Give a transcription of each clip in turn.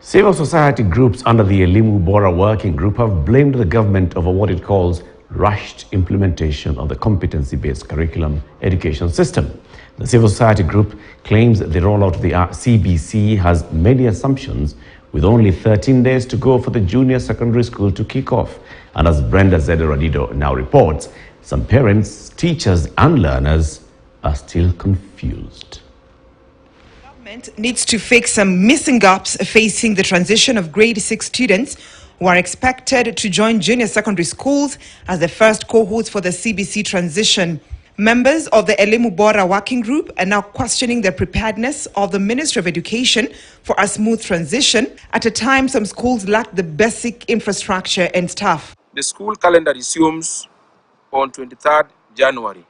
Civil society groups under the Elimu Bora Working Group have blamed the government over what it calls rushed implementation of the competency-based curriculum education system. The civil society group claims the rollout of the CBC has many assumptions, with only 13 days to go for the junior secondary school to kick off. And as Brenda Zederadido now reports, some parents, teachers and learners are still confused. Needs to fix some missing gaps facing the transition of grade 6 students who are expected to join junior secondary schools as the first cohorts for the CBC transition. Members of the Elimu Bora Working Group are now questioning the preparedness of the Ministry of Education for a smooth transition at a time some schools lack the basic infrastructure and staff. The school calendar resumes on 23rd January.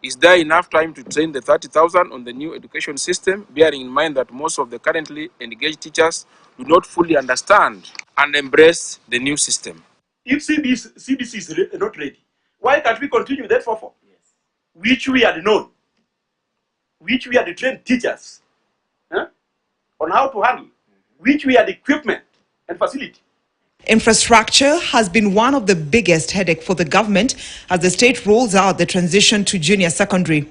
Is there enough time to train the 30,000 on the new education system, bearing in mind that most of the currently engaged teachers do not fully understand and embrace the new system? If CBC is not ready, why can't we continue that for which we had known, which we had trained teachers on how to handle, which we had equipment and facility? Infrastructure has been one of the biggest headaches for the government as the state rolls out the transition to junior secondary.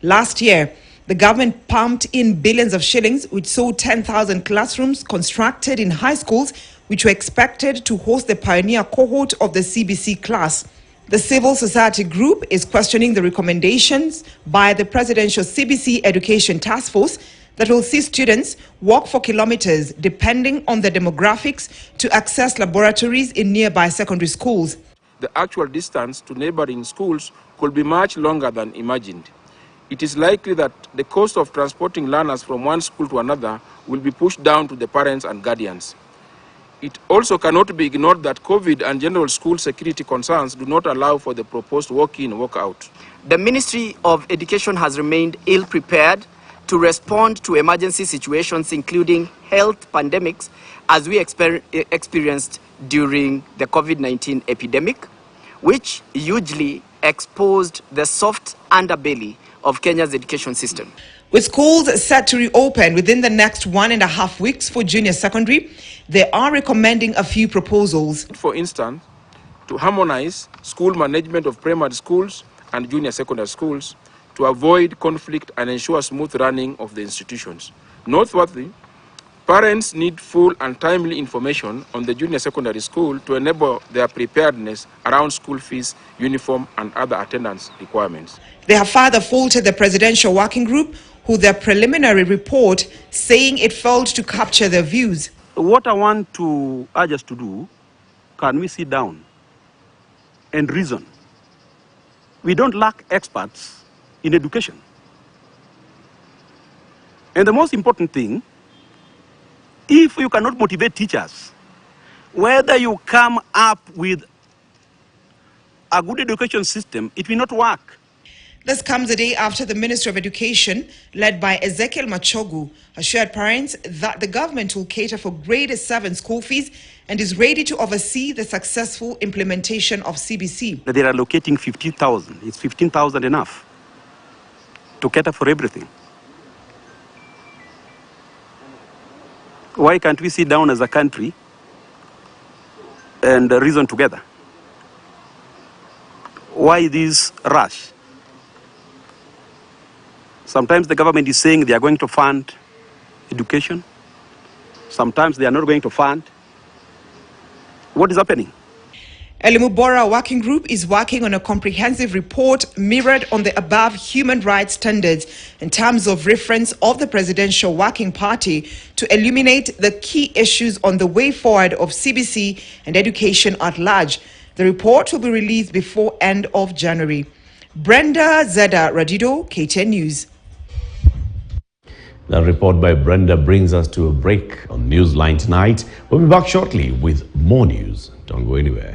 Last year, the government pumped in billions of shillings, which saw 10,000 classrooms constructed in high schools, which were expected to host the pioneer cohort of the CBC class. The civil society group is questioning the recommendations by the Presidential CBC Education Task Force that will see students walk for kilometers depending on the demographics to access laboratories in nearby secondary schools. The actual distance to neighboring schools could be much longer than imagined. It is likely that the cost of transporting learners from one school to another will be pushed down to the parents and guardians. It also cannot be ignored that COVID and general school security concerns do not allow for the proposed walk-in, walk-out. The Ministry of Education has remained ill-prepared to respond to emergency situations, including health pandemics, as we experienced during the COVID-19 epidemic, which hugely exposed the soft underbelly of Kenya's education system. With schools set to reopen within the next 1.5 weeks for junior secondary, they are recommending a few proposals. For instance, to harmonize school management of primary schools and junior secondary schools, to avoid conflict and ensure smooth running of the institutions. Noteworthy, parents need full and timely information on the junior secondary school to enable their preparedness around school fees, uniform and other attendance requirements. They have further faulted the Presidential Working Group, who their preliminary report saying it failed to capture their views. What I want to urge us to do, can we sit down and reason? We don't lack experts in education. And the most important thing, if you cannot motivate teachers, whether you come up with a good education system, it will not work. This comes a day after the Ministry of Education, led by Ezekiel Machogu, assured parents that the government will cater for grade 7 school fees and is ready to oversee the successful implementation of CBC. They are allocating 15,000. Is 15,000 enough to cater for everything? Why can't we sit down as a country and reason together? Why this rush? Sometimes the government is saying they are going to fund education. Sometimes they are not going to fund. What is happening? Elimu Bora Working Group is working on a comprehensive report mirrored on the above human rights standards in terms of reference of the Presidential Working Party to illuminate the key issues on the way forward of CBC and education at large. The report will be released before end of January. Brenda Zederadido, KTN News. The report by Brenda brings us to a break on Newsline tonight. We'll be back shortly with more news. Don't go anywhere.